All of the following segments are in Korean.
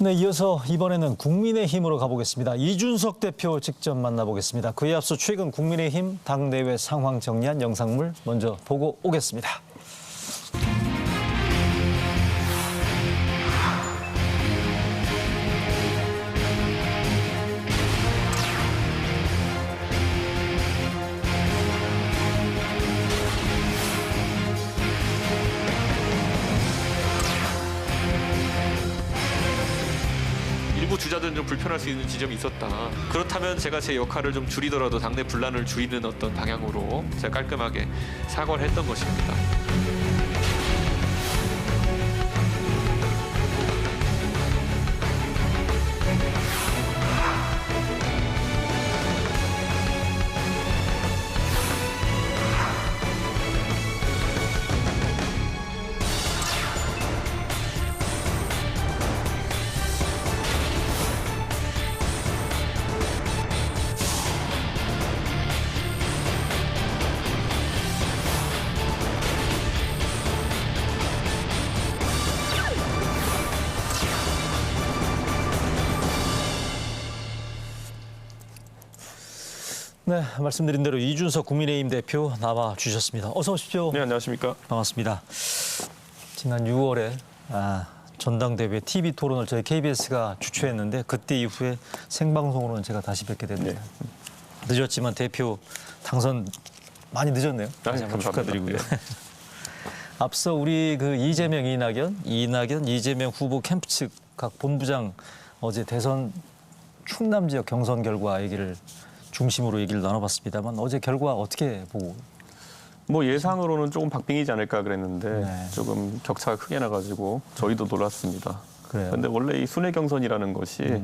네, 이어서 이번에는 국민의힘으로 가보겠습니다. 이준석 대표 직접 만나보겠습니다. 그에 앞서 최근 국민의힘 당내외 상황 정리한 영상물 먼저 보고 오겠습니다. 일부 주자들은 좀 불편할 수 있는 지점이 있었다. 그렇다면 제가 제 역할을 좀 줄이더라도 당내 분란을 줄이는 어떤 방향으로 제가 깔끔하게 사과를 했던 것입니다. 네, 말씀드린 대로 이준석 국민의힘 대표 나와 주셨습니다. 어서 오십시오. 네, 안녕하십니까. 반갑습니다. 지난 6월에 전당대회 TV 토론을 저희 KBS가 주최했는데 그때 이후에 생방송으로는 제가 다시 뵙게 됐습니다. 네. 늦었지만 대표 당선 많이 늦었네요. 다시 한번 감사합니다. 축하드리고요. 앞서 우리 그 이재명, 이재명 후보 캠프 측 각 본부장 어제 대선 충남 지역 경선 결과 얘기를 중심으로 얘기를 나눠봤습니다만 어제 결과 어떻게 보고? 뭐 예상으로는 조금 박빙이지 않을까 그랬는데 네. 조금 격차가 크게 나가지고 저희도 놀랐습니다. 그래요. 그런데 원래 이 순회 경선이라는 것이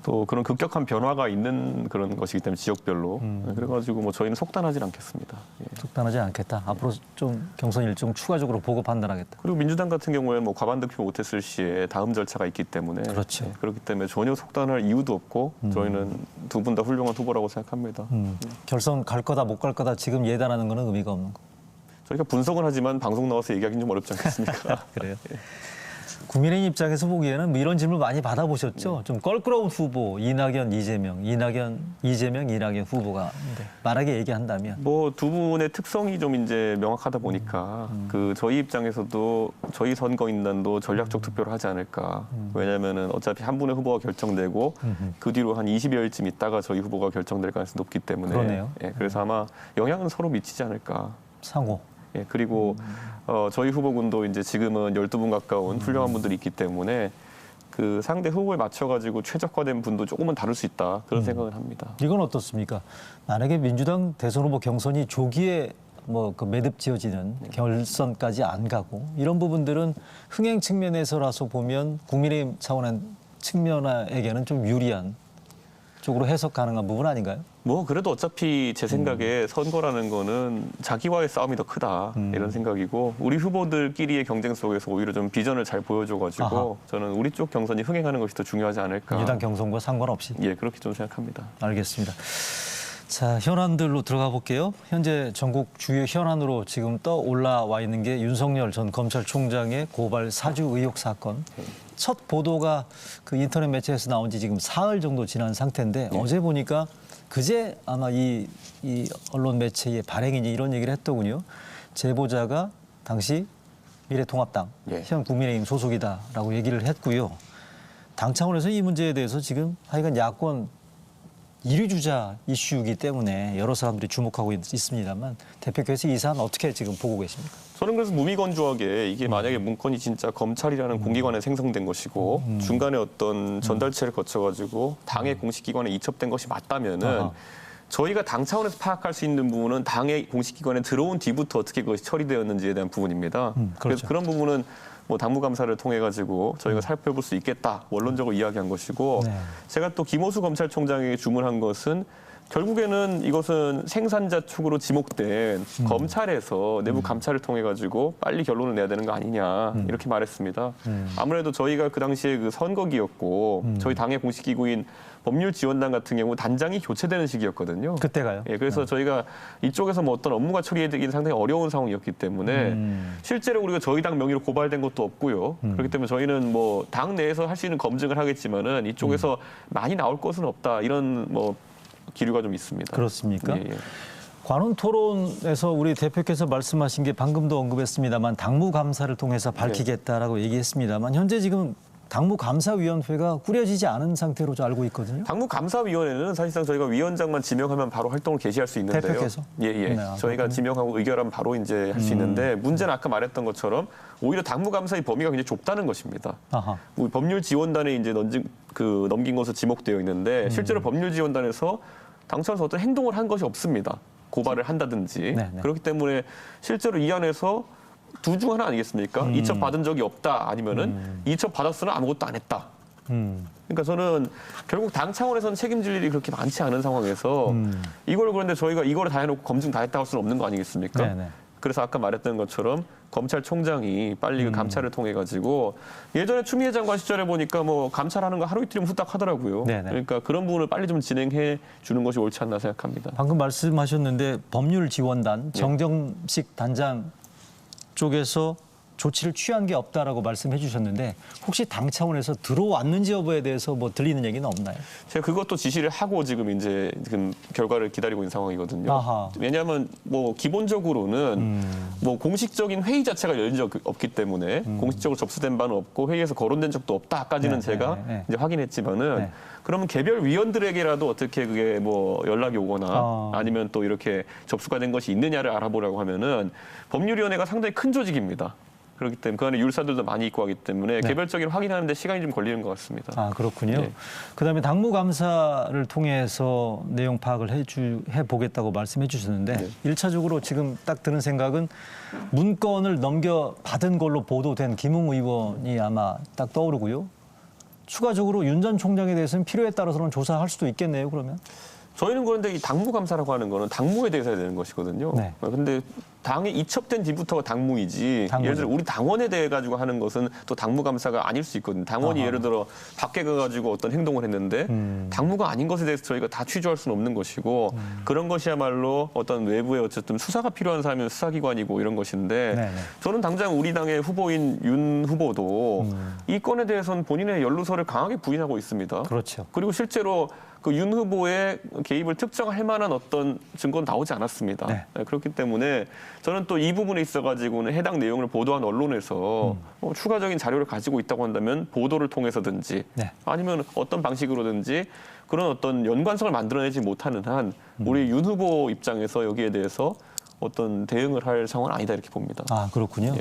또 그런 급격한 변화가 있는 그런 것이기 때문에 지역별로 그래가지고 뭐 저희는 속단하지 않겠습니다. 예. 속단하지 않겠다. 앞으로 좀 경선 일정 추가적으로 보고 판단하겠다. 그리고 민주당 같은 경우에 뭐 과반 득표 못했을 시에 다음 절차가 있기 때문에 그렇죠. 예, 그렇기 때문에 전혀 속단할 이유도 없고 저희는 두 분 다 훌륭한 후보라고 생각합니다. 결선 갈 거다 못 갈 거다 지금 예단하는 거는 의미가 없는 거. 저희가 분석은 하지만 방송 나와서 얘기하기는 좀 어렵지 않겠습니까? 그래요. 국민의힘 입장에서 보기에는 뭐 이런 질문 많이 받아보셨죠. 좀 껄끄러운 후보 이낙연, 이재명 후보가 말하게 얘기한다면. 뭐 두 분의 특성이 좀 이제 명확하다 보니까 그 저희 입장에서도 저희 선거인단도 전략적 투표를 하지 않을까. 왜냐면은 어차피 한 분의 후보가 결정되고 그 뒤로 한 20여일쯤 있다가 저희 후보가 결정될 가능성이 높기 때문에. 그러네요. 예, 그래서 아마 영향은 서로 미치지 않을까. 상호. 예, 그리고 저희 후보군도 이제 지금은 12분 가까운 훌륭한 분들이 있기 때문에 그 상대 후보에 맞춰가지고 최적화된 분도 조금은 다를 수 있다. 그런 생각을 합니다. 이건 어떻습니까? 만약에 민주당 대선 후보 경선이 조기에 뭐 그 매듭 지어지는 결선까지 안 가고 이런 부분들은 흥행 측면에서라서 보면 국민의힘 차원의 측면에게는 좀 유리한 쪽으로 해석 가능한 부분 아닌가요? 뭐 그래도 어차피 제 생각에 선거라는 거는 자기와의 싸움이 더 크다 이런 생각이고 우리 후보들끼리의 경쟁 속에서 오히려 좀 비전을 잘 보여줘가지고 아하. 저는 우리 쪽 경선이 흥행하는 것이 더 중요하지 않을까. 민주당 경선과 상관없이. 예, 그렇게 좀 생각합니다. 알겠습니다. 자, 현안들로 들어가 볼게요. 현재 전국 주요 현안으로 지금 올라와 있는 게 윤석열 전 검찰총장의 고발 사주 의혹 사건. 첫 보도가 그 인터넷 매체에서 나온 지 지금 사흘 정도 지난 상태인데 어제 보니까 그제 아마 이 언론 매체의 발행인이 이런 얘기를 했더군요. 제보자가 당시 미래통합당, 예. 현 국민의힘 소속이다라고 얘기를 했고요. 당 차원에서 이 문제에 대해서 지금 하여간 야권 1위 주자 이슈이기 때문에 여러 사람들이 주목하고 있습니다만 대표께서 이 사안 어떻게 지금 보고 계십니까? 저는 그래서 무미건조하게 이게 만약에 문건이 진짜 검찰이라는 공기관에 생성된 것이고 중간에 어떤 전달체를 거쳐가지고 당의 공식 기관에 이첩된 것이 맞다면은 아하. 저희가 당 차원에서 파악할 수 있는 부분은 당의 공식 기관에 들어온 뒤부터 어떻게 그것이 처리되었는지에 대한 부분입니다. 그렇죠. 그래서 그런 부분은 뭐 당무감사를 통해 가지고 저희가 살펴볼 수 있겠다 원론적으로 이야기한 것이고 네. 제가 또 김호수 검찰총장에게 주문한 것은 결국에는 이것은 생산자 측으로 지목된 검찰에서 내부 감찰을 통해 가지고 빨리 결론을 내야 되는 거 아니냐 이렇게 말했습니다. 아무래도 저희가 그 당시에 그 선거기였고 저희 당의 공식 기구인 법률지원단 같은 경우 단장이 교체되는 시기였거든요. 그때가요? 예, 그래서 저희가 이쪽에서 뭐 어떤 업무가 처리되기는 상당히 어려운 상황이었기 때문에 실제로 우리가 저희 당 명의로 고발된 것도 없고요. 그렇기 때문에 저희는 뭐 당 내에서 할 수 있는 검증을 하겠지만은 이쪽에서 많이 나올 것은 없다 이런 뭐 기류가 좀 있습니다. 그렇습니까? 예, 예. 관훈 토론에서 우리 대표께서 말씀하신 게 방금도 언급했습니다만 당무감사를 통해서 밝히겠다라고 얘기했습니다만 현재 지금 당무감사위원회가 꾸려지지 않은 상태로 저 알고 있거든요. 당무감사위원회는 사실상 저희가 위원장만 지명하면 바로 활동을 개시할 수 있는데요. 대표께서? 예, 예. 네, 저희가 그렇군요. 지명하고 의결하면 바로 이제 할 수 있는데 문제는 아까 말했던 것처럼 오히려 당무감사의 범위가 굉장히 좁다는 것입니다. 아하. 우리 법률지원단에 이제 넘긴 것으로 지목되어 있는데 실제로 법률지원단에서 당사에서 어떤 행동을 한 것이 없습니다. 고발을 한다든지. 네, 네. 그렇기 때문에 실제로 이 안에서 둘 중 하나 아니겠습니까? 이첩 받은 적이 없다 아니면은 이첩 받았으나 아무것도 안 했다. 그러니까 저는 결국 당 차원에서는 책임질 일이 그렇게 많지 않은 상황에서 이걸 그런데 저희가 이거를 다 해놓고 검증 다 했다고 할 수는 없는 거 아니겠습니까? 네네. 그래서 아까 말했던 것처럼 검찰총장이 빨리 그 감찰을 통해 가지고 예전에 추미애 장관 시절에 보니까 뭐 감찰하는 거 하루 이틀이면 후딱 하더라고요. 네네. 그러니까 그런 부분을 빨리 좀 진행해 주는 것이 옳지 않나 생각합니다. 방금 말씀하셨는데 법률지원단 예. 정정식 단장 쪽에서 조치를 취한 게 없다라고 말씀해 주셨는데 혹시 당 차원에서 들어왔는지 여부에 대해서 뭐 들리는 얘기는 없나요? 제가 그것도 지시를 하고 지금 결과를 기다리고 있는 상황이거든요. 아하. 왜냐하면 뭐 기본적으로는 뭐 공식적인 회의 자체가 열린 적 없기 때문에 공식적으로 접수된 바는 없고 회의에서 거론된 적도 없다까지는 네, 제가 네, 네. 이제 확인했지만은 네. 그러면 개별 위원들에게라도 어떻게 그게 뭐 연락이 오거나 아니면 또 이렇게 접수가 된 것이 있느냐를 알아보라고 하면은 법률위원회가 상당히 큰 조직입니다. 그렇기 때문에 그 안에 율사들도 많이 있고 하기 때문에 네. 개별적인 확인하는 데 시간이 좀 걸리는 것 같습니다. 아, 그렇군요. 네. 그다음에 당무감사를 통해서 내용 파악을 해 보겠다고 말씀해 주셨는데 네. 일차적으로 지금 딱 드는 생각은 문건을 넘겨받은 걸로 보도된 김웅 의원이 아마 딱 떠오르고요. 추가적으로 윤 전 총장에 대해서는 필요에 따라서는 조사할 수도 있겠네요, 그러면. 저희는 그런데 이 당무감사라고 하는 거는 당무에 대해서 해야 되는 것이거든요. 네. 그런데 당에 이첩된 뒤부터가 당무이지 당무죠. 예를 들어 우리 당원에 대해 가지고 하는 것은 또 당무감사가 아닐 수 있거든요. 당원이 아하. 예를 들어 밖에 가가지고 어떤 행동을 했는데 당무가 아닌 것에 대해서 저희가 다 취조할 수는 없는 것이고 그런 것이야말로 어떤 외부에 어쨌든 수사가 필요한 사람은 수사기관이고 이런 것인데 네네. 저는 당장 우리 당의 후보인 윤 후보도 이 건에 대해서는 본인의 연루서를 강하게 부인하고 있습니다. 그렇죠. 그리고 실제로 그 윤 후보의 개입을 특정할 만한 어떤 증거는 나오지 않았습니다. 네. 그렇기 때문에 저는 또 이 부분에 있어가지고는 해당 내용을 보도한 언론에서 추가적인 자료를 가지고 있다고 한다면 보도를 통해서든지 네. 아니면 어떤 방식으로든지 그런 어떤 연관성을 만들어내지 못하는 한 우리 윤 후보 입장에서 여기에 대해서 어떤 대응을 할 상황은 아니다 이렇게 봅니다. 아, 그렇군요. 예.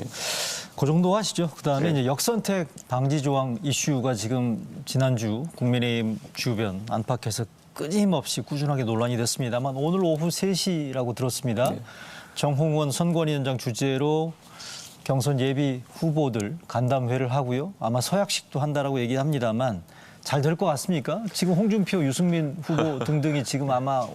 그 정도 하시죠. 그다음에 네. 이제 역선택 방지 조항 이슈가 지금 지난주 국민의힘 주변 안팎에서 끊임없이 꾸준하게 논란이 됐습니다만 오늘 오후 3시라고 들었습니다. 네. 정홍원 선관위원장 주재로 경선 예비 후보들 간담회를 하고요. 아마 서약식도 한다라고 얘기합니다만 잘 될 것 같습니까? 지금 홍준표, 유승민 후보 등등이 지금 아마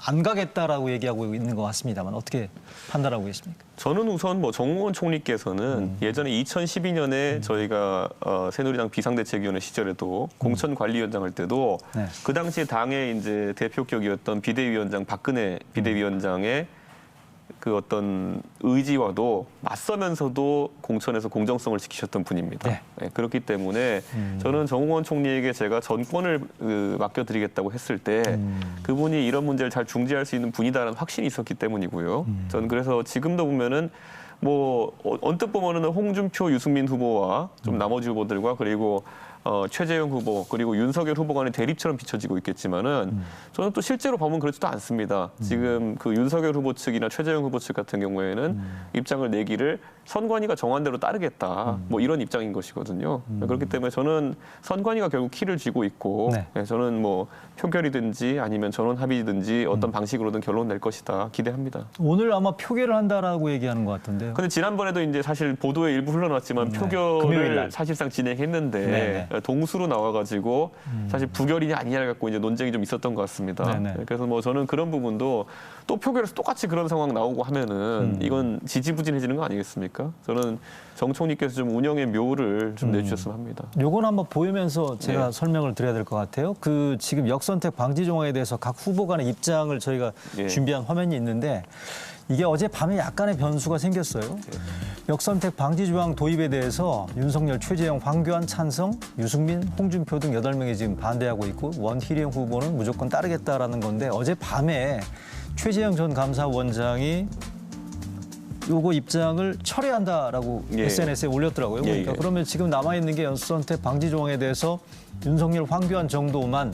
안 가겠다라고 얘기하고 있는 것 같습니다만 어떻게 판단하고 계십니까? 저는 우선 뭐 정홍원 총리께서는 예전에 2012년에 저희가 새누리당 비상대책위원회 시절에도 공천관리위원장 할 때도 네. 그 당시에 당의 이제 대표격이었던 비대위원장 박근혜 비대위원장의 그 어떤 의지와도 맞서면서도 공천에서 공정성을 지키셨던 분입니다. 네. 네, 그렇기 때문에 저는 정홍원 총리에게 제가 전권을 맡겨드리겠다고 했을 때 그분이 이런 문제를 잘 중재할 수 있는 분이다라는 확신이 있었기 때문이고요. 저는 그래서 지금도 보면은 뭐 언뜻 보면은 홍준표, 유승민 후보와 좀 나머지 후보들과 그리고 최재형 후보 그리고 윤석열 후보 간의 대립처럼 비춰지고 있겠지만은 저는 또 실제로 보면 그렇지도 않습니다. 지금 그 윤석열 후보 측이나 최재형 후보 측 같은 경우에는 입장을 내기를 선관위가 정한 대로 따르겠다 뭐 이런 입장인 것이거든요. 그렇기 때문에 저는 선관위가 결국 키를 쥐고 있고 네. 네, 저는 뭐 표결이든지 아니면 전원 합의든지 어떤 방식으로든 결론 낼 것이다 기대합니다. 오늘 아마 표결을 한다라고 얘기하는 것 같은데요. 근데 지난번에도 이제 사실 보도에 일부 흘러났지만 금요일 날. 표결을 사실상 진행했는데 네네. 동수로 나와가지고 사실 부결이냐 아니냐를 갖고 이제 논쟁이 좀 있었던 것 같습니다. 네네. 그래서 뭐 저는 그런 부분도 또 표결에서 똑같이 그런 상황 나오고 하면은 이건 지지부진해지는 거 아니겠습니까? 저는 정 총리께서 좀 운영의 묘를 좀 내주셨으면 합니다. 요건 한번 보이면서 제가 네. 설명을 드려야 될 것 같아요. 그 지금 역선택 방지 조항에 대해서 각 후보 간의 입장을 저희가 예. 준비한 화면이 있는데 이게 어젯밤에 약간의 변수가 생겼어요. 역선택 방지 조항 도입에 대해서 윤석열, 최재형, 황교안 찬성, 유승민, 홍준표 등 8명이 지금 반대하고 있고 원희룡 후보는 무조건 따르겠다라는 건데 어젯밤에 최재형 전 감사원장이 요거 입장을 철회한다라고 예. SNS에 올렸더라고요. 예, 그러니까 예. 그러면 지금 남아있는 게 역선택 방지 조항에 대해서 윤석열, 황교안 정도만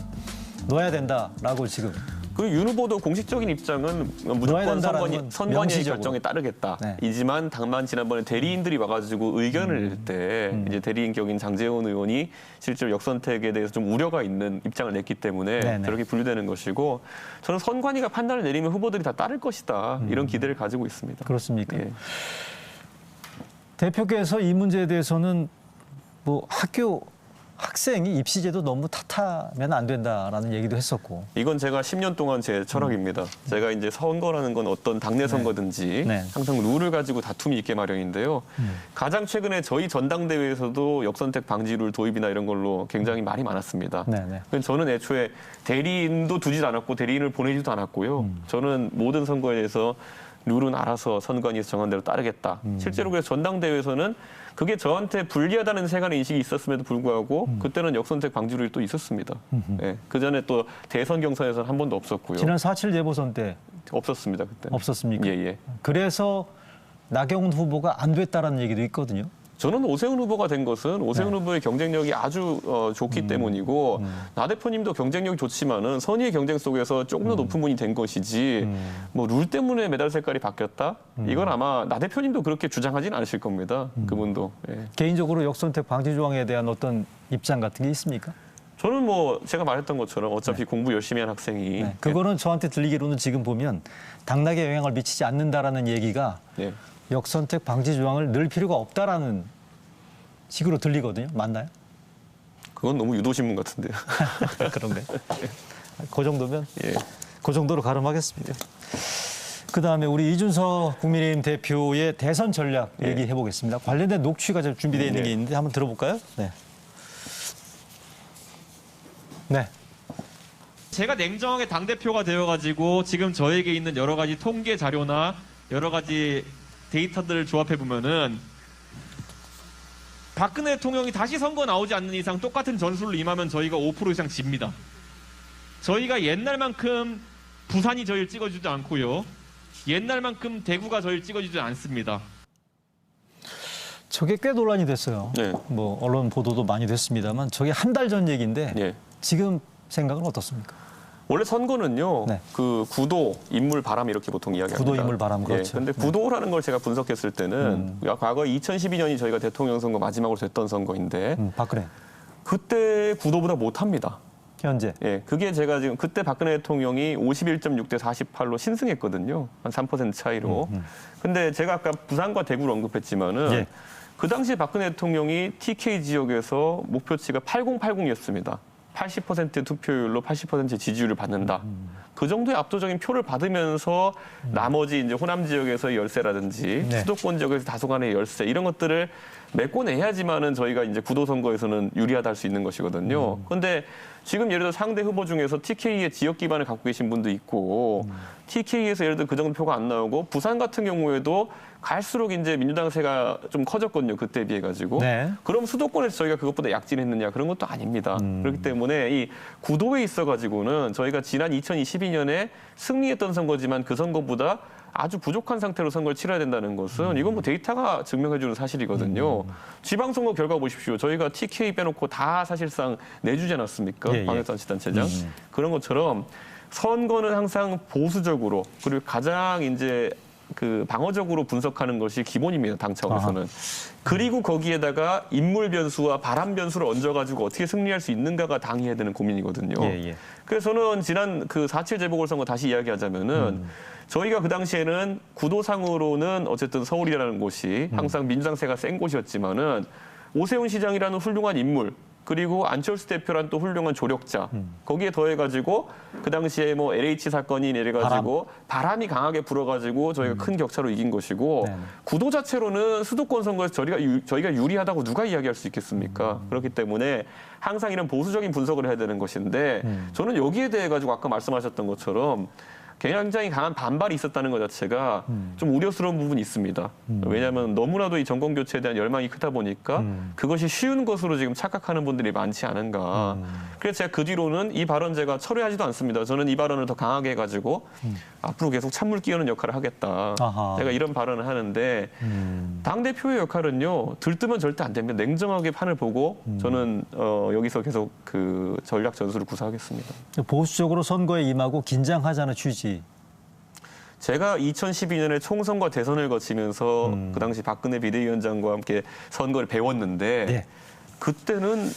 넣어야 된다라고 지금. 그 윤 후보도 공식적인 입장은 넣어야 무조건 된다라는 건 선관위의 명시적으로. 결정에 따르겠다. 네. 이지만 다만 지난번에 대리인들이 와가지고 의견을 낼 때 이제 대리인 격인 장제원 의원이 실제로 역선택에 대해서 좀 우려가 있는 입장을 냈기 때문에 네네. 그렇게 분류되는 것이고 저는 선관위가 판단을 내리면 후보들이 다 따를 것이다. 이런 기대를 가지고 있습니다. 그렇습니까? 예. 대표께서 이 문제에 대해서는 뭐 학생이 입시제도 너무 탓하면 안 된다라는 얘기도 했었고. 이건 제가 10년 동안 제 철학입니다. 제가 이제 선거라는 건 어떤 당내 선거든지 네. 항상 룰을 가지고 다툼이 있게 마련인데요. 가장 최근에 저희 전당대회에서도 역선택 방지룰 도입이나 이런 걸로 굉장히 말이 많았습니다. 네네. 저는 애초에 대리인도 두지도 않았고 대리인을 보내지도 않았고요. 저는 모든 선거에 대해서 룰은 알아서 선관위에서 정한 대로 따르겠다. 실제로 그래서 전당대회에서는 그게 저한테 불리하다는 세간의 인식이 있었음에도 불구하고 그때는 역선택 방지룰이 또 있었습니다. 예, 그 전에 또 대선 경선에서는 한 번도 없었고요. 지난 4.7 재보선 때 없었습니다 그때. 없었습니까? 예, 예. 그래서 나경원 후보가 안 됐다라는 얘기도 있거든요. 저는 오세훈 후보가 된 것은 오세훈 후보의 경쟁력이 아주 좋기 때문이고 나 대표님도 경쟁력이 좋지만은 선의의 경쟁 속에서 조금 더 높은 분이 된 것이지 뭐 룰 때문에 메달 색깔이 바뀌었다? 이건 아마 나 대표님도 그렇게 주장하지는 않으실 겁니다. 그분도. 예. 개인적으로 역선택 방지 조항에 대한 어떤 입장 같은 게 있습니까? 저는 뭐 제가 말했던 것처럼 어차피 공부 열심히 한 학생이 네. 그거는 저한테 들리기로는 지금 보면 당락에 영향을 미치지 않는다라는 얘기가 예. 역선택 방지 조항을 넣을 필요가 없다라는 식으로 들리거든요. 맞나요? 그건 너무 유도신문 같은데요. 그런가요? 그 정도면 예. 그 정도로 가름하겠습니다. 그다음에 우리 이준석 국민의힘 대표의 대선 전략 예. 얘기해 보겠습니다. 관련된 녹취가 좀 준비되어 있는 네. 게 있는데 한번 들어볼까요? 네. 네. 제가 냉정하게 당대표가 되어가지고 지금 저에게 있는 여러 가지 통계 자료나 여러 가지 데이터들을 조합해 보면은 박근혜 대통령이 다시 선거 나오지 않는 이상 똑같은 전술로 임하면 저희가 5% 이상 집니다. 저희가 옛날만큼 부산이 저희를 찍어주지 않고요. 옛날만큼 대구가 저희를 찍어주지 않습니다. 저게 꽤 논란이 됐어요. 네. 뭐 언론 보도도 많이 됐습니다만 저게 한 달 전 얘기인데 예. 지금 생각은 어떻습니까? 원래 선거는요, 네. 그 구도, 인물, 바람 이렇게 보통 이야기합니다. 구도, 인물, 바람, 그렇죠. 그런데 구도라는 걸 제가 분석했을 때는 과거 2012년이 저희가 대통령 선거 마지막으로 됐던 선거인데 박근혜 그때 구도보다 못합니다. 현재. 예, 그게 제가 지금 그때 박근혜 대통령이 51.6 대 48로 신승했거든요. 한 3% 차이로. 근데 제가 아까 부산과 대구를 언급했지만은 예. 그 당시 박근혜 대통령이 TK 지역에서 목표치가 8080이었습니다. 80% 투표율로 80% 지지율을 받는다. 그 정도의 압도적인 표를 받으면서 나머지 이제 호남 지역에서의 열세라든지 네. 수도권 지역에서 다소간의 열세 이런 것들을 메꿔내야지만은 저희가 이제 구도 선거에서는 유리하다 할 수 있는 것이거든요. 그런데 지금 예를 들어 상대 후보 중에서 TK의 지역 기반을 갖고 계신 분도 있고 TK에서 예를 들어 그 정도 표가 안 나오고 부산 같은 경우에도 갈수록 이제 민주당세가 좀 커졌거든요. 그때에 비해 가지고. 네. 그럼 수도권에서 저희가 그것보다 약진했느냐 그런 것도 아닙니다. 그렇기 때문에 이 구도에 있어 가지고는 저희가 지난 2022년에 승리했던 선거지만 그 선거보다 아주 부족한 상태로 선거를 치러야 된다는 것은 이건 뭐 데이터가 증명해주는 사실이거든요. 지방선거 결과 보십시오. 저희가 TK 빼놓고 다 사실상 내주지 않았습니까? 예, 예. 광역단체단체장. 그런 것처럼 선거는 항상 보수적으로 그리고 가장 이제 그 방어적으로 분석하는 것이 기본입니다. 당 차원에서는. 그리고 거기에다가 인물 변수와 바람 변수를 얹어가지고 어떻게 승리할 수 있는가가 당이 해야 되는 고민이거든요. 예, 예. 그래서 저는 지난 그 4.7 재보궐선거 다시 이야기하자면은 저희가 그 당시에는 구도상으로는 어쨌든 서울이라는 곳이 항상 민주당세가 센 곳이었지만은 오세훈 시장이라는 훌륭한 인물 그리고 안철수 대표란 또 훌륭한 조력자. 거기에 더해가지고 그 당시에 뭐 LH 사건이 내려가지고 바람이 강하게 불어가지고 저희가 큰 격차로 이긴 것이고 네네. 구도 자체로는 수도권 선거에서 저희가 유리하다고 누가 이야기할 수 있겠습니까? 그렇기 때문에 항상 이런 보수적인 분석을 해야 되는 것인데 저는 여기에 대해 가지고 아까 말씀하셨던 것처럼 굉장히 강한 반발이 있었다는 것 자체가 좀 우려스러운 부분이 있습니다. 왜냐하면 너무나도 이 정권 교체에 대한 열망이 크다 보니까 그것이 쉬운 것으로 지금 착각하는 분들이 많지 않은가. 그래서 제가 그 뒤로는 이 발언 제가 철회하지도 않습니다. 저는 이 발언을 더 강하게 해가지고 앞으로 계속 찬물 끼우는 역할을 하겠다. 아하. 제가 이런 발언을 하는데 당대표의 역할은요. 들뜨면 절대 안 됩니다. 냉정하게 판을 보고 저는 여기서 계속 그 전략 전술을 구사하겠습니다. 보수적으로 선거에 임하고 긴장하자는 취지. 제가 2012년에 총선과 대선을 거치면서 그 당시 박근혜 비대위원장과 함께 선거를 배웠는데 네. 그때는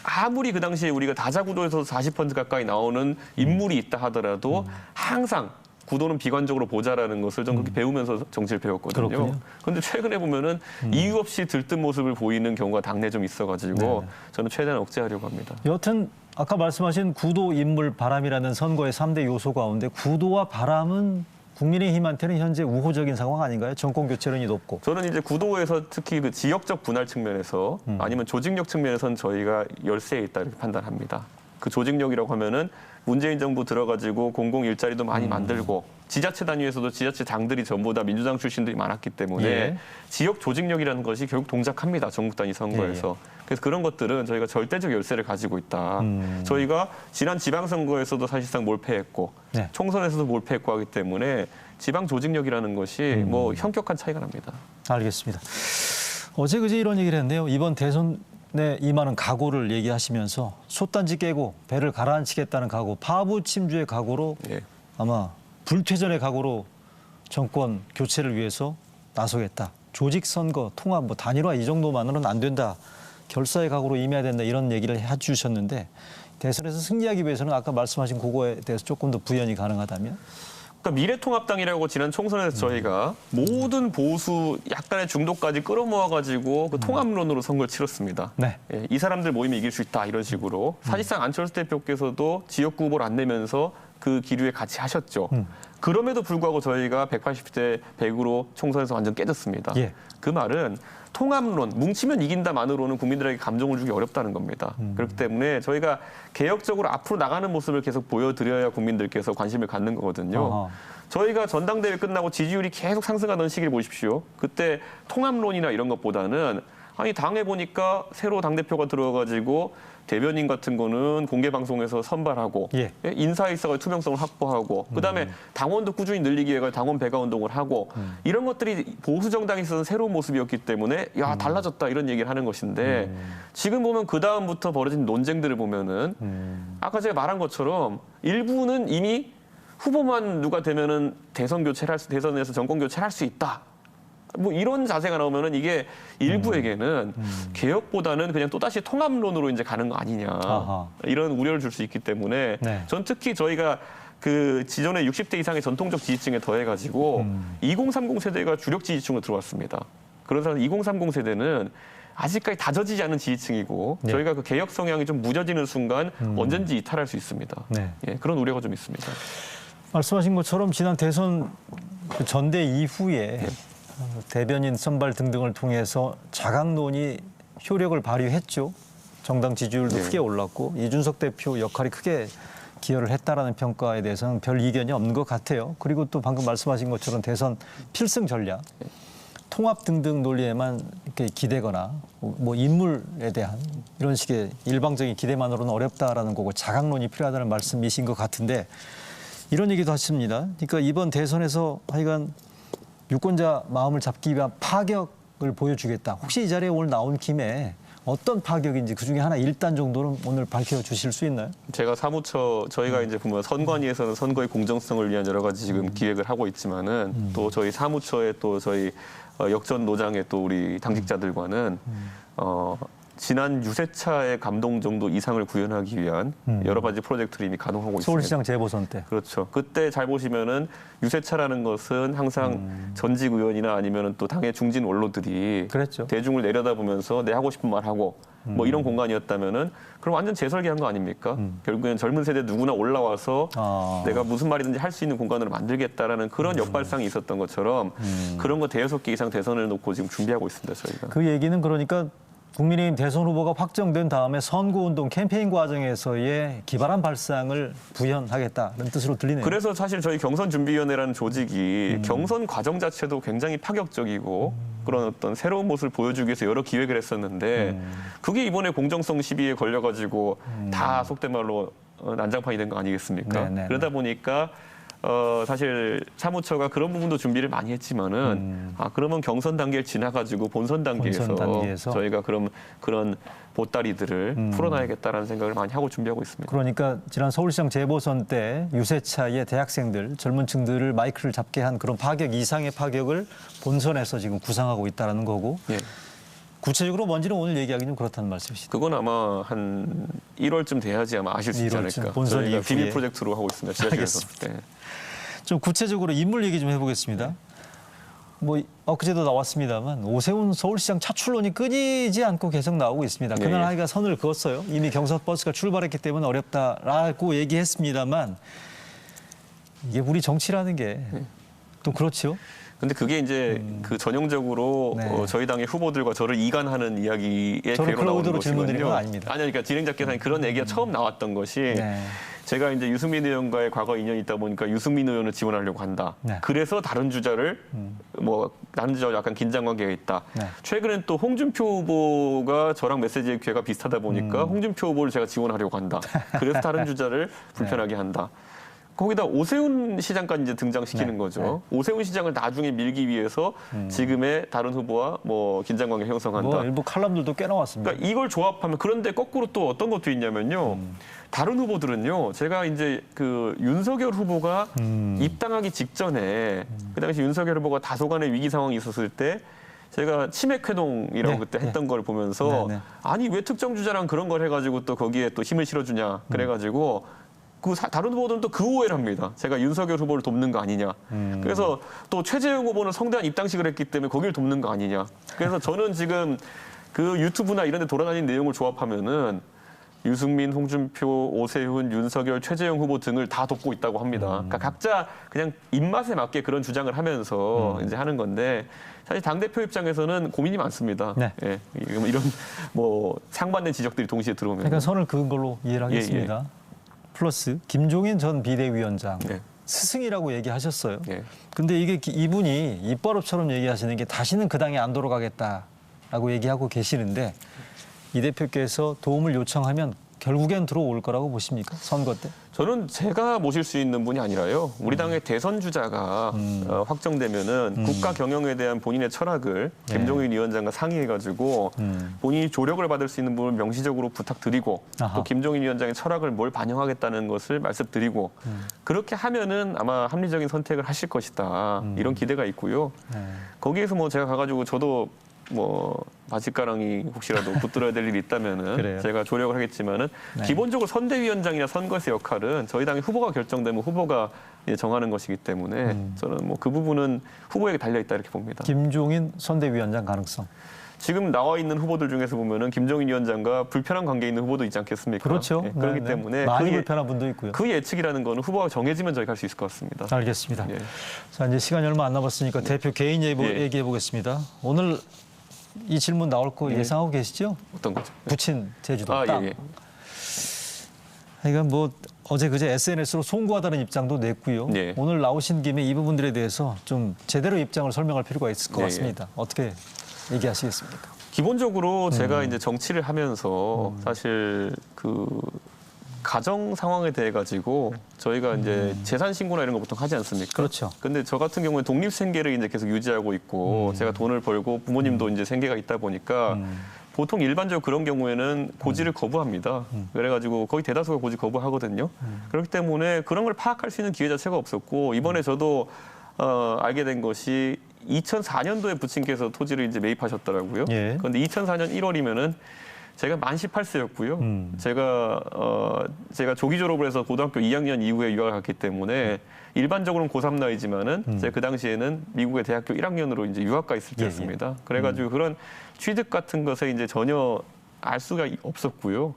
아무리 그 당시에 우리가 다자구도에서 40% 가까이 나오는 인물이 있다 하더라도 항상 구도는 비관적으로 보자라는 것을 좀 그렇게 배우면서 정치를 배웠거든요. 그렇군요. 그런데 최근에 보면은 이유 없이 들뜬 모습을 보이는 경우가 당내 좀 있어가지고 저는 최대한 억제하려고 합니다. 여튼 아까 말씀하신 구도, 인물, 바람이라는 선거의 3대 요소 가운데 구도와 바람은 국민의힘한테는 현재 우호적인 상황 아닌가요? 정권 교체론이 높고. 저는 이제 구도에서 특히 그 지역적 분할 측면에서 아니면 조직력 측면에서는 저희가 열세에 있다 이렇게 판단합니다. 그 조직력이라고 하면은 문재인 정부 들어가지고 공공 일자리도 많이 만들고 지자체 단위에서도 지자체장들이 전부 다 민주당 출신들이 많았기 때문에 예. 지역 조직력이라는 것이 결국 동작합니다. 전국 단위 선거에서. 그래서 그런 것들은 저희가 절대적 열세를 가지고 있다. 저희가 지난 지방선거에서도 사실상 몰패했고 네. 총선에서도 몰패했고 하기 때문에 지방 조직력이라는 것이 뭐 현격한 차이가 납니다. 알겠습니다. 어제 그제 이런 얘기를 했네요. 이번 대선에 임하는 각오를 얘기하시면서 솥단지 깨고 배를 가라앉히겠다는 각오, 파부 침주의 각오로 예. 아마 불퇴전의 각오로 정권 교체를 위해서 나서겠다. 조직 선거, 통합, 뭐 단일화 이 정도만으로는 안 된다. 결사의 각오로 임해야 된다. 이런 얘기를 해주셨는데 대선에서 승리하기 위해서는 아까 말씀하신 그거에 대해서 조금 더 부연이 가능하다면? 그러니까 미래통합당이라고 지난 총선에서 저희가 모든 보수 약간의 중도까지 끌어모아가지고 그 통합론으로 선거를 치렀습니다. 네. 예, 이 사람들 모이면 이길 수 있다 이런 식으로 사실상 안철수 대표께서도 지역구 후보를 안 내면서 그 기류에 같이 하셨죠. 그럼에도 불구하고 저희가 180대 100으로 총선에서 완전 깨졌습니다. 예. 그 말은 통합론, 뭉치면 이긴다만으로는 국민들에게 감정을 주기 어렵다는 겁니다. 그렇기 때문에 저희가 개혁적으로 앞으로 나가는 모습을 계속 보여드려야 국민들께서 관심을 갖는 거거든요. 어허. 저희가 전당대회 끝나고 지지율이 계속 상승하던 시기를 보십시오. 그때 통합론이나 이런 것보다는 아니 당에 보니까 새로 당대표가 들어가지고 대변인 같은 거는 공개 방송에서 선발하고 예. 인사일사의 투명성을 확보하고 그다음에 당원도 꾸준히 늘리기 위해 당원 배가 운동을 하고 이런 것들이 보수 정당에 있어서는 새로운 모습이었기 때문에 야 달라졌다 이런 얘기를 하는 것인데 지금 보면 그 다음부터 벌어진 논쟁들을 보면은 아까 제가 말한 것처럼 일부는 이미 후보만 누가 되면은 대선에서 정권 교체를 할 수 있다. 뭐 이런 자세가 나오면은 이게 일부에게는 개혁보다는 그냥 또다시 통합론으로 이제 가는 거 아니냐. 아하. 이런 우려를 줄 수 있기 때문에 네. 전 특히 저희가 그 지전에 60대 이상의 전통적 지지층에 더해가지고 2030 세대가 주력 지지층으로 들어왔습니다. 그런 사람 2030 세대는 아직까지 다져지지 않은 지지층이고 네. 저희가 그 개혁 성향이 좀 무뎌지는 순간 언제든지 이탈할 수 있습니다. 네. 예, 그런 우려가 좀 있습니다. 말씀하신 것처럼 지난 대선 그 전대 이후에 대변인 선발 등등을 통해서 자강론이 효력을 발휘했죠. 정당 지지율도 네. 크게 올랐고 이준석 대표 역할이 크게 기여를 했다라는 평가에 대해서는 별 이견이 없는 것 같아요. 그리고 또 방금 말씀하신 것처럼 대선 필승 전략, 통합 등등 논리에만 이렇게 기대거나 뭐 인물에 대한 이런 식의 일방적인 기대만으로는 어렵다라는 거고 자강론이 필요하다는 말씀이신 것 같은데 이런 얘기도 하십니다. 그러니까 이번 대선에서 하여간 유권자 마음을 잡기 위한 파격을 보여주겠다. 혹시 이 자리에 오늘 나온 김에 어떤 파격인지 그중에 하나 1단 정도는 오늘 밝혀주실 수 있나요? 제가 사무처 저희가 이제 보면 선관위에서는 선거의 공정성을 위한 여러 가지 지금 기획을 하고 있지만은 또 저희 사무처에 또 저희 역전 노장의 또 우리 당직자들과는 지난 유세차의 감동 정도 이상을 구현하기 위한 여러 가지 프로젝트를 이미 가동하고 있습니다. 서울시장 재보선 때. 그렇죠. 그때 잘 보시면은 유세차라는 것은 항상 전직 의원이나 아니면은 또 당의 중진 원로들이 그랬죠. 대중을 내려다보면서 내 하고 싶은 말 하고 뭐 이런 공간이었다면은 그럼 완전 재설계한 거 아닙니까? 결국에는 젊은 세대 누구나 올라와서 내가 무슨 말이든지 할 수 있는 공간으로 만들겠다라는 그런 역발상이 있었던 것처럼 그런 거 대여섯 개 이상 대선을 놓고 지금 준비하고 있습니다, 저희가. 그 얘기는 그러니까 국민의힘 대선 후보가 확정된 다음에 선거운동 캠페인 과정에서의 기발한 발상을 구현하겠다는 뜻으로 들리네요. 그래서 사실 저희 경선준비위원회라는 조직이 경선 과정 자체도 굉장히 파격적이고 그런 어떤 새로운 모습을 보여주기 위해서 여러 기획을 했었는데 그게 이번에 공정성 시비에 걸려가지고 다 속된 말로 난장판이 된 거 아니겠습니까? 네네네. 그러다 보니까 사실 사무처가 그런 부분도 준비를 많이 했지만은 그러면 경선 단계를 지나가지고 본선 단계에서 저희가 그런 보따리들을 풀어놔야겠다라는 생각을 많이 하고 준비하고 있습니다. 그러니까 지난 서울시장 재보선 때 유세차의 대학생들, 젊은 층들을 마이크를 잡게 한 그런 파격 이상의 파격을 본선에서 지금 구상하고 있다는 거고 예. 구체적으로 뭔지는 오늘 얘기하기 좀 그렇다는 말씀이시죠. 그건 아마 한 1월쯤 돼야지 아마 아실 수 있지 1월쯤, 않을까. 본선 저희가 이후에. 비밀 프로젝트로 하고 있습니다. 지자체에서. 네. 좀 구체적으로 인물 얘기 좀 해보겠습니다. 뭐 엊그제도 나왔습니다만 오세훈 서울시장 차출론이 끊이지 않고 계속 나오고 있습니다. 그날 예. 하기가 선을 그었어요. 이미 경선 버스가 출발했기 때문에 어렵다라고 얘기했습니다만 이게 우리 정치라는 게 또 그렇죠. 근데 그게 이제 그 전형적으로 네. 저희 당의 후보들과 저를 이간하는 이야기에 저는 괴로 그런 나오는 의도로 질문 드린 건 것이거든요. 아닙니다. 아니, 그러니까 진행자께서 그런 얘기가 처음 나왔던 것이 네. 제가 이제 유승민 의원과의 과거 인연이 있다 보니까 유승민 의원을 지원하려고 한다. 네. 그래서 다른 주자를 뭐 다른 주자와 약간 긴장 관계가 있다. 네. 최근엔 또 홍준표 후보가 저랑 메시지의 궤가 비슷하다 보니까 홍준표 후보를 제가 지원하려고 한다. 그래서 다른 주자를 불편하게 한다. 거기다 오세훈 시장까지 이제 등장시키는 네. 거죠. 오세훈 시장을 나중에 밀기 위해서 지금의 다른 후보와 뭐 긴장 관계 형성한다. 뭐 일부 칼럼들도 꽤 나왔습니다. 그러니까 이걸 조합하면 그런데 거꾸로 또 어떤 것도 있냐면요. 다른 후보들은요. 제가 이제 그 윤석열 후보가 입당하기 직전에 그 당시 윤석열 후보가 다소간의 위기 상황이 있었을 때 제가 치맥회동이라고 네, 그때 네. 했던 걸 보면서 네, 네. 아니 왜 특정 주자랑 그런 걸 해가지고 또 거기에 또 힘을 실어주냐 그래가지고 다른 후보들은 또 그 오해를 합니다. 제가 윤석열 후보를 돕는 거 아니냐. 그래서 또 최재형 후보는 성대한 입당식을 했기 때문에 거기를 돕는 거 아니냐. 그래서 저는 지금 그 유튜브나 이런 데 돌아다니는 내용을 조합하면은 유승민, 홍준표, 오세훈, 윤석열, 최재형 후보 등을 다 돕고 있다고 합니다. 그러니까 각자 그냥 입맛에 맞게 그런 주장을 하면서 이제 하는 건데 사실 당대표 입장에서는 고민이 많습니다. 네. 예, 이런 뭐 상반된 지적들이 동시에 들어오면. 그러니까 선을 그은 걸로 이해를 하겠습니다. 플러스 김종인 전 비대위원장 네. 스승이라고 얘기하셨어요. 예. 근데 이게 이분이 입버릇처럼 얘기하시는 게 다시는 그 당에 안 돌아가겠다라고 얘기하고 계시는데 이 대표께서 도움을 요청하면 결국엔 들어올 거라고 보십니까? 선거 때? 저는 제가 모실 수 있는 분이 아니라요. 우리 당의 대선 주자가 확정되면은 국가 경영에 대한 본인의 철학을 김종인 위원장과 상의해가지고 본인이 조력을 받을 수 있는 분을 명시적으로 부탁드리고 아하. 또 김종인 위원장의 철학을 뭘 반영하겠다는 것을 말씀드리고 그렇게 하면은 아마 합리적인 선택을 하실 것이다. 이런 기대가 있고요. 네. 거기에서 뭐 제가 가가지고 저도 뭐 바짓가랑이 혹시라도 붙들어야 될 일이 있다면은 그래요. 제가 조력을 하겠지만은 네. 기본적으로 선대위원장이나 선거에서 역할은 저희 당의 후보가 결정되면 후보가 이제 정하는 것이기 때문에 저는 뭐 그 부분은 후보에게 달려 있다 이렇게 봅니다. 김종인 선대위원장 가능성. 지금 나와 있는 후보들 중에서 보면은 김종인 위원장과 불편한 관계에 있는 후보도 있지 않겠습니까? 그렇죠. 예, 그렇기 네, 네. 때문에 많이 그 불편한 분도 있고요. 그 예측이라는 거는 후보가 정해지면 저희가 할 수 있을 것 같습니다. 알겠습니다. 예. 자, 이제 시간이 얼마 안 남았으니까 대표 개인 예. 얘기해 보겠습니다. 오늘 이 질문 나올 거 예상하고 계시죠? 어떤 거죠? 부친 제주도 아, 땅. 예, 예. 그러니까 뭐 어제 그제 SNS로 송구하다는 입장도 냈고요. 예. 오늘 나오신 김에 이 부분들에 대해서 좀 제대로 입장을 설명할 필요가 있을 것 예, 예. 같습니다. 어떻게 얘기하시겠습니까? 기본적으로 제가 이제 정치를 하면서 사실 그 가정 상황에 대해 가지고 저희가 이제 재산 신고나 이런 거 보통 하지 않습니까? 그렇죠. 근데 저 같은 경우에 독립 생계를 이제 계속 유지하고 있고 제가 돈을 벌고 부모님도 이제 생계가 있다 보니까 보통 일반적으로 그런 경우에는 고지를 거부합니다. 그래가지고 거의 대다수가 고지 거부하거든요. 그렇기 때문에 그런 걸 파악할 수 있는 기회 자체가 없었고 이번에 저도 알게 된 것이 2004년도에 부친께서 토지를 이제 매입하셨더라고요. 예. 그런데 2004년 1월이면은 제가 만 18세였고요. 제가 조기 졸업을 해서 고등학교 2학년 이후에 유학을 갔기 때문에 일반적으로는 고3 나이지만은 제가 그 당시에는 미국의 대학교 1학년으로 이제 유학 가 있을 때였습니다. 그래가지고 그런 취득 같은 것에 이제 전혀 알 수가 없었고요.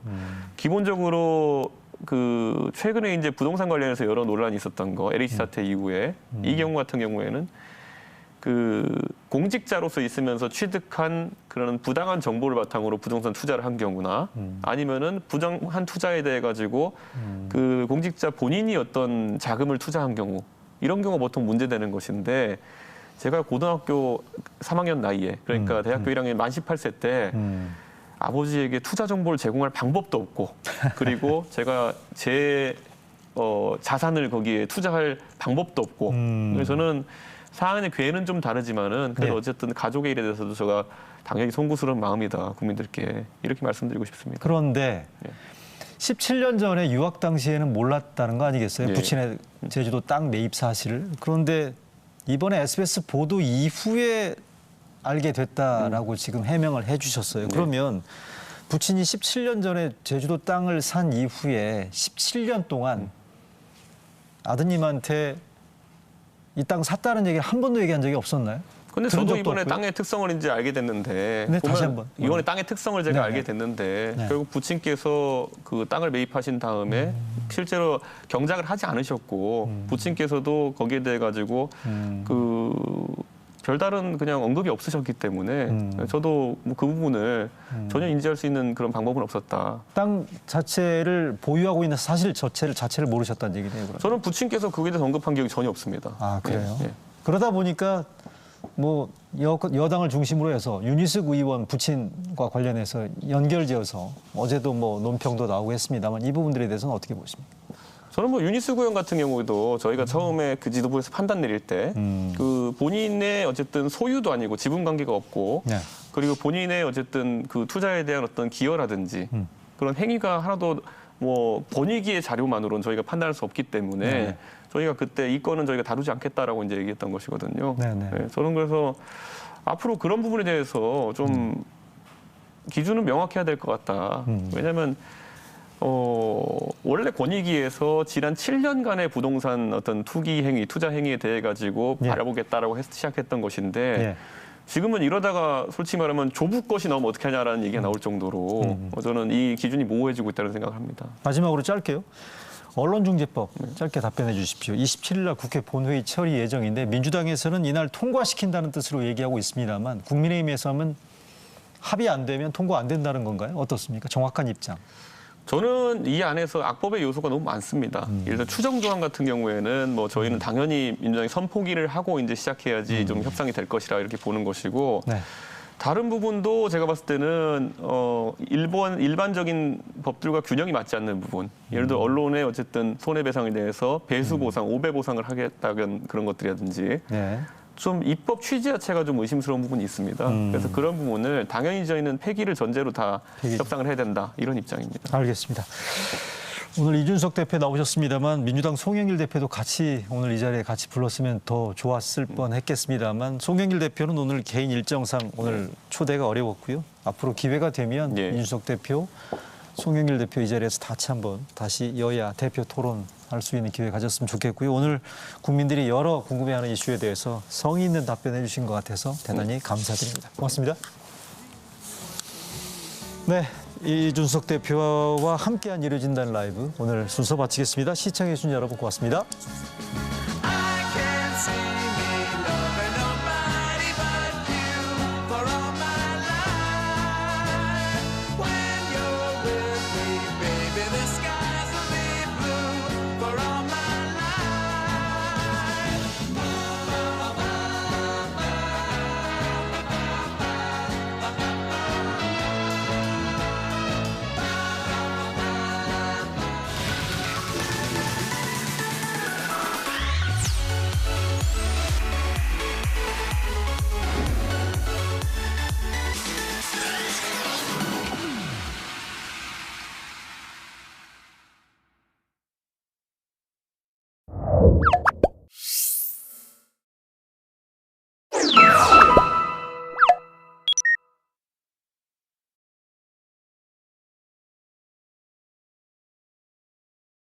기본적으로 그 최근에 이제 부동산 관련해서 여러 논란이 있었던 거 LH 사태 이후에 이 경우 같은 경우에는 그 공직자로서 있으면서 취득한 그런 부당한 정보를 바탕으로 부동산 투자를 한 경우나 아니면은 부정한 투자에 대해 가지고 그 공직자 본인이 어떤 자금을 투자한 경우 이런 경우가 보통 문제되는 것인데 제가 고등학교 3학년 나이에 그러니까 대학교 1학년 만 18세 때 아버지에게 투자 정보를 제공할 방법도 없고 그리고 제가 제 자산을 거기에 투자할 방법도 없고 그래서 저는 사안의 괴는 좀 다르지만은 그래도 네. 어쨌든 가족의 일에 대해서도 제가 당연히 송구스러운 마음이다 국민들께 이렇게 말씀드리고 싶습니다. 그런데 예. 17년 전에 유학 당시에는 몰랐다는 거 아니겠어요? 예. 부친의 제주도 땅 매입 사실을. 그런데 이번에 SBS 보도 이후에 알게 됐다라고 지금 해명을 해주셨어요. 그러면 부친이 17년 전에 제주도 땅을 산 이후에 17년 동안 아드님한테 이 땅 샀다는 얘기를 한 번도 얘기한 적이 없었나요? 근데 들은 저도 적도 이번에 없고요? 땅의 특성을 이제 알게 됐는데 네, 보면 다시 한번. 이번에 땅의 특성을 제가 네, 알게 네. 됐는데 네. 결국 부친께서 그 땅을 매입하신 다음에 실제로 경작을 하지 않으셨고 부친께서도 거기에 대해 가지고 그 별다른 그냥 언급이 없으셨기 때문에 저도 뭐 그 부분을 전혀 인지할 수 있는 그런 방법은 없었다. 땅 자체를 보유하고 있는 사실 자체를 모르셨다는 얘기네요. 그럼. 저는 부친께서 그거에 대해서 언급한 기억이 전혀 없습니다. 아, 그래요? 예, 예. 그러다 보니까 뭐 여당을 중심으로 해서 윤희숙 의원 부친과 관련해서 연결지어서 어제도 뭐 논평도 나오고 했습니다만 이 부분들에 대해서는 어떻게 보십니까? 저는 뭐 윤희숙 의원 같은 경우도 저희가 처음에 그 지도부에서 판단 내릴 때 그 본인의 어쨌든 소유도 아니고 지분 관계가 없고 네. 그리고 본인의 어쨌든 그 투자에 대한 어떤 기여라든지 그런 행위가 하나도 뭐 본위기의 자료만으로는 저희가 판단할 수 없기 때문에 네. 저희가 그때 이 건은 저희가 다루지 않겠다라고 이제 얘기했던 것이거든요. 네, 네. 네, 저는 그래서 앞으로 그런 부분에 대해서 좀 기준은 명확해야 될 것 같다. 왜냐하면 원래 권익위에서 지난 7년간의 부동산 어떤 투기 행위, 투자 행위에 대해 가지고 예. 바라보겠다라고 시작했던 것인데 예. 지금은 이러다가 솔직히 말하면 조부 것이 나오면 어떻게 하냐라는 얘기가 나올 정도로 저는 이 기준이 모호해지고 있다는 생각을 합니다. 마지막으로 짧게요. 언론중재법 짧게 답변해 주십시오. 27일 날 국회 본회의 처리 예정인데 민주당에서는 이날 통과시킨다는 뜻으로 얘기하고 있습니다만 국민의힘에서는 합의 안 되면 통과 안 된다는 건가요? 어떻습니까? 정확한 입장. 저는 이 안에서 악법의 요소가 너무 많습니다. 예를 들어 추정 조항 같은 경우에는 뭐 저희는 당연히 민주당이 선포기를 하고 이제 시작해야지 좀 협상이 될 것이라 이렇게 보는 것이고 네. 다른 부분도 제가 봤을 때는 일반적인 법들과 균형이 맞지 않는 부분. 예를 들어 언론의 어쨌든 손해배상에 대해서 배수보상, 오배보상을 하겠다는 그런 것들이라든지 네. 좀 입법 취지 자체가 좀 의심스러운 부분이 있습니다. 그래서 그런 부분을 당연히 저희는 폐기를 전제로 다 폐기. 협상을 해야 된다 이런 입장입니다. 알겠습니다. 오늘 이준석 대표 나오셨습니다만 민주당 송영길 대표도 같이 오늘 이 자리에 같이 불렀으면 더 좋았을 뻔했겠습니다만 송영길 대표는 오늘 개인 일정상 오늘 초대가 어려웠고요. 앞으로 기회가 되면 예. 이준석 대표, 송영길 대표 이 자리에서 다시 여야 대표 토론할 수 있는 기회 가졌으면 좋겠고요. 오늘 국민들이 여러 궁금해하는 이슈에 대해서 성의 있는 답변해 주신 것 같아서 대단히 감사드립니다. 고맙습니다. 네. 이준석 대표와 함께한 이루어진다는 라이브 오늘 순서 마치겠습니다. 시청해 주신 여러분 고맙습니다. I can't see